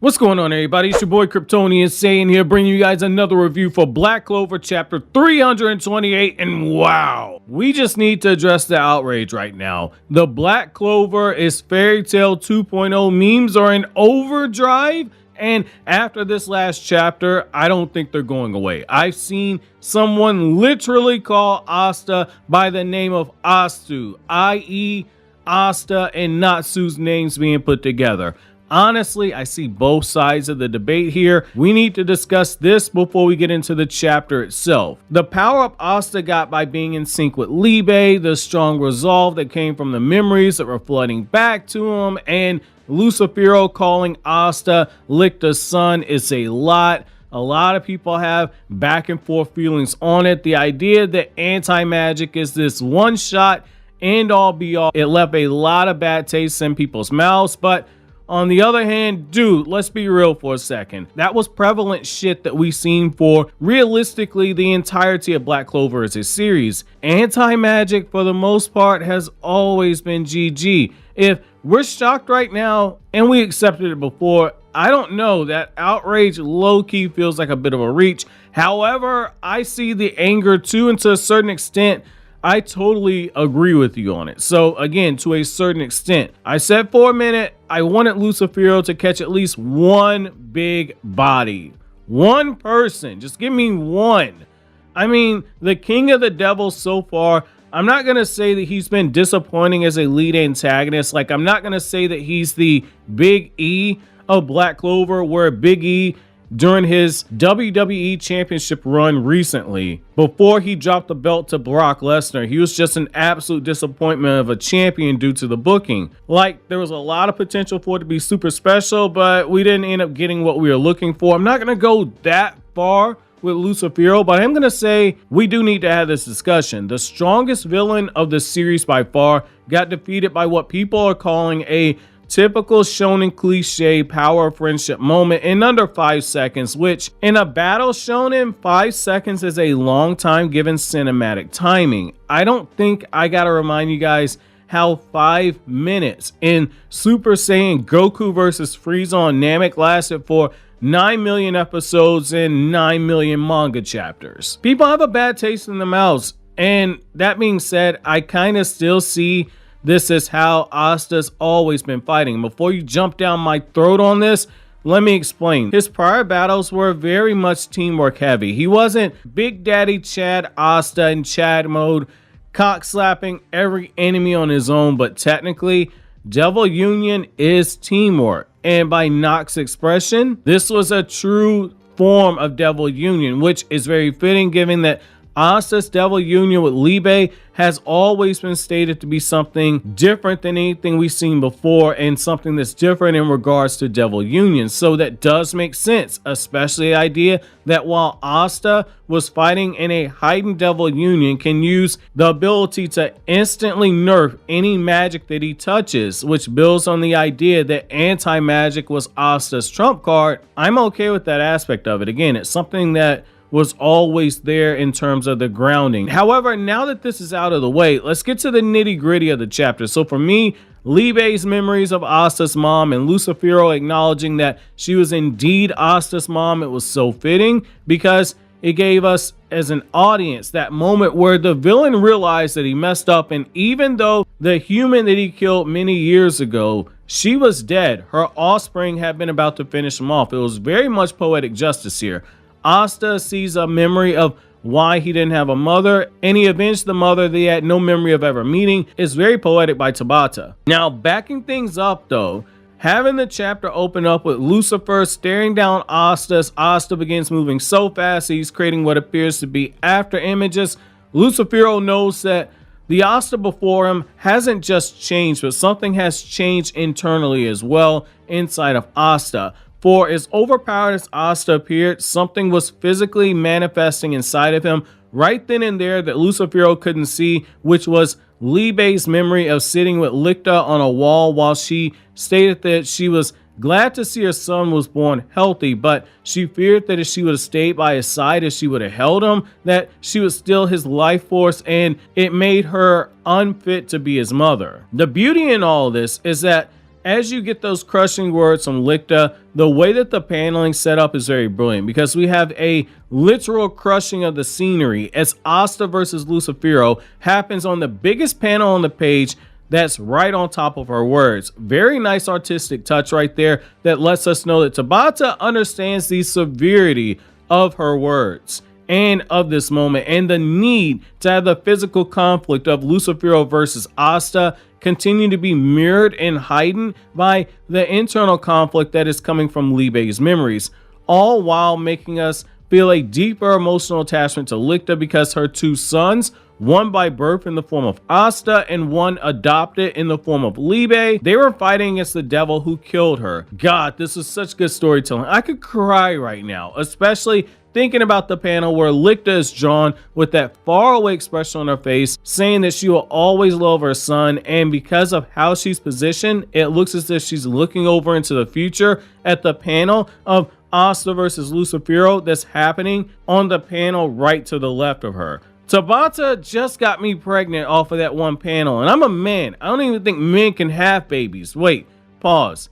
What's going on, everybody? It's your boy Kryptonian saying here, bringing you guys another review for Black Clover Chapter 328, and wow, we just need to address the outrage right now. The Black Clover is Fairy Tale 2.0 memes are in overdrive, and after this last chapter, I don't think they're going away. I've seen someone literally call Asta by the name of Astu, i.e. Asta and Natsu's names being put together. Honestly, I see both sides of the debate here. We need to discuss this before we get into the chapter itself. The power-up Asta got by being in sync with Liebe, the strong resolve that came from the memories that were flooding back to him, and Lucifero calling Asta Lichta's son is a lot. A lot of people have back and forth feelings on it. The idea that anti-magic is this one-shot end all be all, it left a lot of bad taste in people's mouths, but on the other hand, dude, let's be real for a second. That was prevalent shit that we've seen for realistically the entirety of Black Clover as a series. Anti-magic for the most part has always been GG. If we're shocked right now and we accepted it before, I don't know, that outrage low-key feels like a bit of a reach. However, I see the anger too, and to a certain extent, I totally agree with you on it. So again, to a certain extent, I said for a minute, I wanted Lucifero to catch at least one big body. One person, just give me one. I mean, the King of the Devil so far, I'm not going to say that he's been disappointing as a lead antagonist. Like, I'm not going to say that he's the Big E of Black Clover, where Big E during his WWE Championship run recently, before he dropped the belt to Brock Lesnar, he was just an absolute disappointment of a champion due to the booking. Like, there was a lot of potential for it to be super special, but we didn't end up getting what we were looking for. I'm not going to go that far with Lucifero, but I'm going to say we do need to have this discussion. The strongest villain of the series by far got defeated by what people are calling a typical shonen cliche power of friendship moment in under 5 seconds, which in a battle shonen, 5 seconds is a long time given cinematic timing. I don't think I gotta remind you guys how 5 minutes in Super Saiyan Goku versus Frieza on Namek lasted for 9 million episodes and 9 million manga chapters. People have a bad taste in their mouths, and that being said, I kind of still see this is how Asta's always been fighting. Before you jump down my throat on this, let me explain. His prior battles were very much teamwork heavy. He wasn't Big Daddy Chad Asta in Chad mode, cock slapping every enemy on his own, but technically, Devil Union is teamwork. And by Nacht's expression, this was a true form of Devil Union, which is very fitting given that Asta's Devil Union with Liebe has always been stated to be something different than anything we've seen before, and something that's different in regards to Devil Union. So that does make sense, especially the idea that while Asta was fighting in a heightened Devil Union, can use the ability to instantly nerf any magic that he touches, which builds on the idea that anti-magic was Asta's trump card. I'm okay with that aspect of it. Again, it's something that was always there in terms of the grounding. However, now that this is out of the way, let's get to the nitty-gritty of the chapter. So for me, Liebe's memories of Asta's mom and Lucifero acknowledging that she was indeed Asta's mom, it was so fitting because it gave us as an audience that moment where the villain realized that he messed up, and even though the human that he killed many years ago, she was dead, her offspring had been about to finish him off. It was very much poetic justice here. Asta sees a memory of why he didn't have a mother, and he avenged the mother they had no memory of ever meeting. Is very poetic by Tabata. Now, backing things up though, having the chapter open up with Lucifer staring down Asta as Asta begins moving so fast he's creating what appears to be after images. Lucifero knows that the Asta before him hasn't just changed, but something has changed internally as well inside of Asta. For as overpowered as Asta appeared, something was physically manifesting inside of him right then and there that Lucifero couldn't see, which was Liebe's memory of sitting with Lichta on a wall while she stated that she was glad to see her son was born healthy, but she feared that if she would have stayed by his side, if she would have held him, that she was still his life force, and it made her unfit to be his mother. The beauty in all of this is that as you get those crushing words from Lichta, the way that the paneling set up is very brilliant because we have a literal crushing of the scenery as Asta versus Lucifero happens on the biggest panel on the page that's right on top of her words. Very nice artistic touch right there that lets us know that Tabata understands the severity of her words and of this moment and the need to have the physical conflict of Lucifero versus Asta continue to be mirrored and heightened by the internal conflict that is coming from Liebe's memories, all while making us feel a deeper emotional attachment to Lichta because her two sons, one by birth in the form of Asta and one adopted in the form of Liebe, they were fighting against the devil who killed her. God, this is such good storytelling. I could cry right now, especially thinking about the panel where Lichta is drawn with that faraway expression on her face, saying that she will always love her son, and because of how she's positioned, it looks as if she's looking over into the future at the panel of Asta versus Lucifero that's happening on the panel right to the left of her. Tabata just got me pregnant off of that one panel, and I'm a man. I don't even think men can have babies. Wait, pause.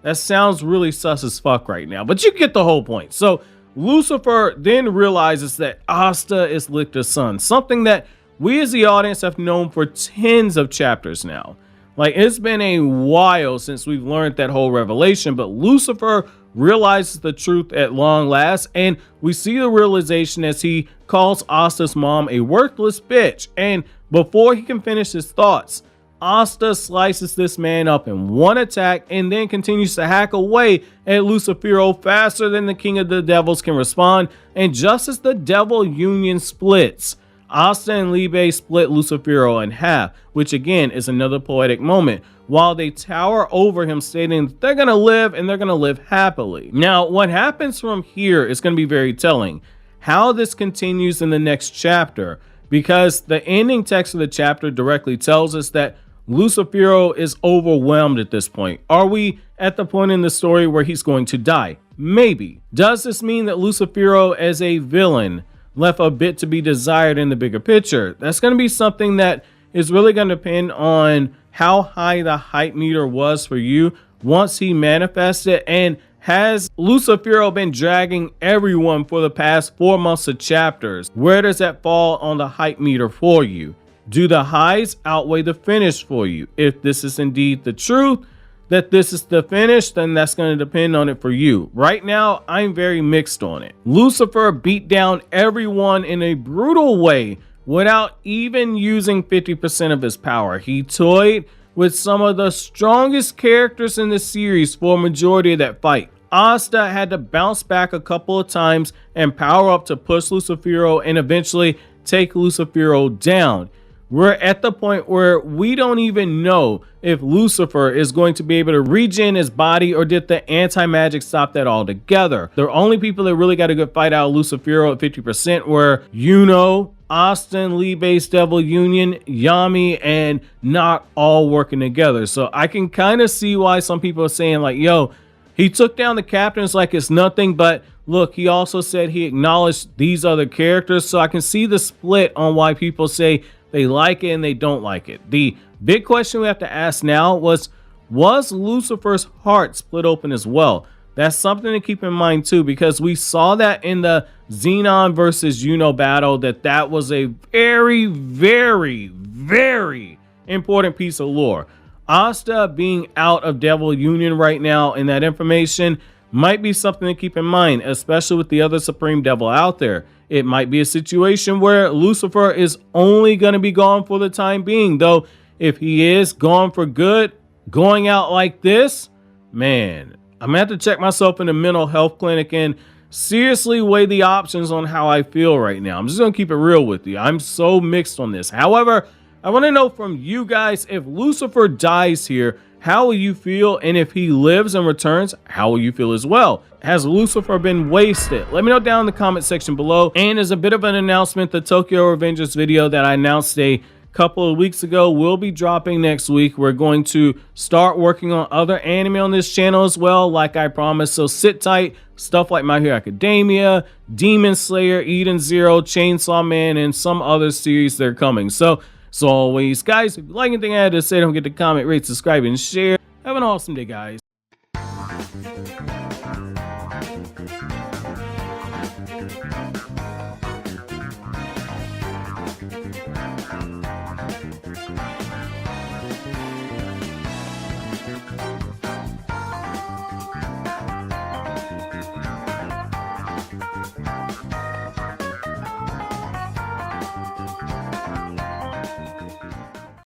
That sounds really sus as fuck right now, but you get the whole point. So Lucifer then realizes that Asta is Lichta's son, something that we as the audience have known for tens of chapters now. Like, it's been a while since we've learned that whole revelation, but Lucifer realizes the truth at long last, and we see the realization as he calls Asta's mom a worthless bitch. And before he can finish his thoughts, Asta slices this man up in one attack and then continues to hack away at Lucifero faster than the King of the Devils can respond. And just as the Devil Union splits, Asta and Liebe split Lucifero in half, which again is another poetic moment, while they tower over him stating that they're going to live and they're going to live happily. Now, what happens from here is going to be very telling. How this continues in the next chapter, because the ending text of the chapter directly tells us that Lucifero is overwhelmed at this point. Are we at the point in the story where he's going to die? Maybe. Does this mean that Lucifero as a villain left a bit to be desired in the bigger picture? That's going to be something that is really going to depend on how high the hype meter was for you once he manifested. And has Lucifero been dragging everyone for the past 4 months of chapters? Where does that fall on the hype meter for you? Do the highs outweigh the finish for you? If this is indeed the truth, that this is the finish, then that's going to depend on it for you. Right now, I'm very mixed on it. Lucifer beat down everyone in a brutal way without even using 50% of his power. He toyed with some of the strongest characters in the series for a majority of that fight. Asta had to bounce back a couple of times and power up to push Lucifero and eventually take Lucifero down. We're at the point where we don't even know if Lucifer is going to be able to regen his body, or did the anti-magic stop that altogether? The only people that really got a good fight out of Lucifero at 50% were Yuno, Asta and Liebe's Devil Union, Yami, and Nacht all working together. So I can kind of see why some people are saying like, yo, he took down the captains like it's nothing, but look, he also said he acknowledged these other characters. So I can see the split on why people say they like it and they don't like it. The big question we have to ask now was Lucifer's heart split open as well? That's something to keep in mind too, because we saw that in the Xenon versus Yuno battle, that was a very, very, very important piece of lore. Asta being out of Devil Union right now, and that information might be something to keep in mind, especially with the other Supreme Devil out there. It might be a situation where Lucifer is only going to be gone for the time being, though. If he is gone for good, going out like this, man, I'm gonna have to check myself in a mental health clinic and seriously weigh the options on how I feel right now. I'm just gonna keep it real with you. I'm so mixed on this. However, I want to know from you guys, if Lucifer dies here, how will you feel? And if he lives and returns, how will you feel as well? Has Lucifer been wasted? Let me know down in the comment section below. And as a bit of an announcement, the Tokyo Revengers video that I announced a couple of weeks ago will be dropping next week. We're going to start working on other anime on this channel as well, like I promised. So sit tight. Stuff like My Hero Academia, Demon Slayer, Eden Zero, Chainsaw Man, and some other series that are coming. So as always, guys, if you like anything I had to say, don't forget to comment, rate, subscribe, and share. Have an awesome day, guys.